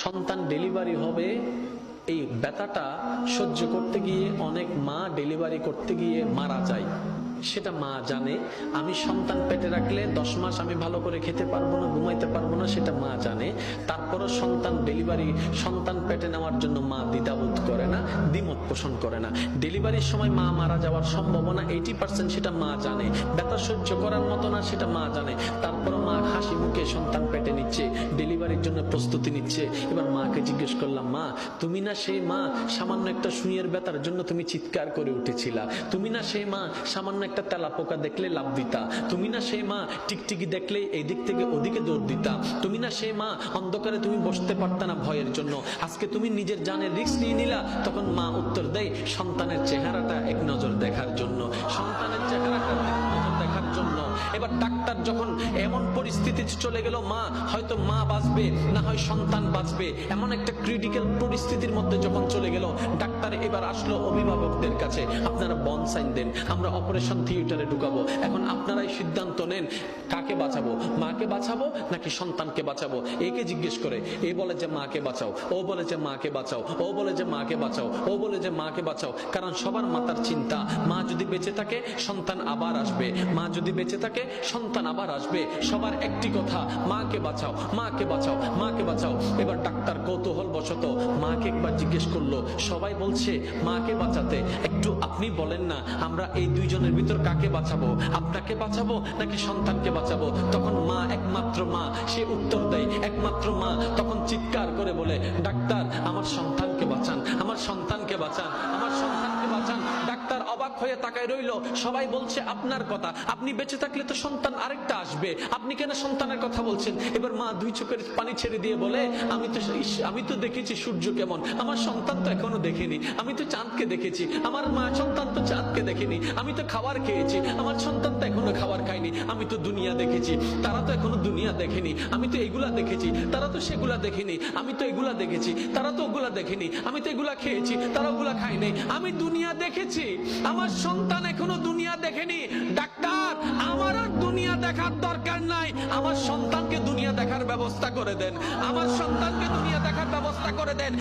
সন্তান ডেলিভারি হবে, এই ব্যথাটা সহ্য করতে গিয়ে অনেক মা ডেলিভারি করতে গিয়ে মারা যায়। সেটা মা জানে। আমি সন্তান পেটে রাখলে 10 মাস আমি ভালো করে খেতে পারবো না, ঘুমাইতে পারবো না, সেটা মা জানে। তারপরও সন্তান পেটে নেওয়ার জন্য মা দ্বিধাবোধ করে না, দ্বিমত পোষণ করে না। ডেলিভারির সময় মা মারা যাওয়ার সম্ভাবনা 80%, সেটা মা জানে। ব্যথা সহ্য করার মতো না, সেটা মা জানে। তারপরও মা হাসি মুখে সন্তান পেটে নিচ্ছে, ডেলিভারির জন্য প্রস্তুতি নিচ্ছে। এবার মাকে জিজ্ঞেস করলাম, মা তুমি না সেই মা সামান্য একটা সুইয়ের ব্যথার জন্য তুমি চিৎকার করে উঠেছিলা? তুমি না সেই মা সামান্য একটা তেলা পোকা দেখলে লাভ দিতা? তুমি না সেই মা টিকটিকি দেখলে এই দিক থেকে ওদিকে দৌড় দিতা? তুমি না সেই মা অন্ধকারে তুমি বসতে পারতা না ভয়ের জন্য? আজকে তুমি নিজের জানের রিস্ক নিয়ে নিলা। তখন মা উত্তর দেয়, সন্তানের চেহারাটা এক নজর দেখার জন্য, সন্তানের চেহারাটা এক নজর দেখার জন্য। এবার ডাক্তার যখন এমন পরিস্থিতিতে চলে গেল, মা হয়তো মা বাঁচবে না হয় সন্তান বাঁচবে, এমন একটা ক্রিটিক্যাল পরিস্থিতির মধ্যে যখন চলে গেল, ডাক্তার এবার আসলো অভিভাবকদের কাছে, আপনারা বন্ড সাইন দেন, আমরা অপারেশন থিয়েটারে ঢুকাবো। এখন আপনারাই সিদ্ধান্ত নেন, কাকে বাঁচাবো? মাকে বাঁচাবো নাকি সন্তানকে বাঁচাবো? একে জিজ্ঞেস করে, এ বলে যে মাকে বাঁচাও, ও বলে যে মাকে বাঁচাও, ও বলে যে মাকে বাঁচাও, ও বলে যে মাকে বাঁচাও। কারণ সবার মাথার চিন্তা, মা যদি বেঁচে থাকে সন্তান আবার আসবে, মা যদি বেঁচে থাকে সন্তান আবার আসবে। সবার একটি কথা, মাকে বাঁচাও, মাকে বাঁচাও, মাকে বাঁচাও। এবার ডাক্তার কৌতূহল বশত মাকে একবার জিজ্ঞেস করলো, সবাই বলছে মাকে বাঁচাতে, একটু আপনি বলেন না আমরা এই দুইজনের ভিতর কাকে বাঁচাবো? আপনাকে বাঁচাবো নাকি সন্তানকে বাঁচাবো? তখন মা, একমাত্র মা, সে উত্তর দেয়, একমাত্র মা তখন চিৎকার করে বলে, ডাক্তার আমার সন্তানকে বাঁচান, আমার সন্তানকে বাঁচান, আমার সন্তানকে বাঁচান। ডাক্তার অবাক হয়ে তাকায় রইল। সবাই বলছে আপনার কথা, আপনি বেঁচে থাকলে তো সন্তান আরেকটা আসবে, আপনি কেন সন্তানের কথা বলছেন? এবার মা দুই চোখের পানি ছেড়ে দিয়ে বলে, আমি তো দেখেছি সূর্য কেমন, আমার সন্তান তো এখনো দেখেনি। আমি তো চাঁদকে দেখেছি, আমার মা সন্তান তো চাঁদকে দেখেনি। আমি তো খাবার খেয়েছি, আমার সন্তান তো এখনো খাবার খায়নি। আমি তো দুনিয়া দেখেছি, তারা তো এখনো দুনিয়া দেখেনি। আমি তো এগুলা দেখেছি, তারা তো সেগুলা দেখেনি। আমি তো এগুলা দেখেছি, তারা তো ওগুলা দেখেনি। আমি তো এগুলা খেয়েছি, তারা ওগুলা খায়নি। আমি দুনিয়া দেখেছি, আমার সন্তান এখনো দুনিয়া দেখেনি। ডাক্তার আমার আর দুনিয়া দেখার দরকার নাই, আমার সন্তানকে দুনিয়া দেখার ব্যবস্থা করে দেন, আমার সন্তানকে দুনিয়া দেখার ব্যবস্থা করে দেন।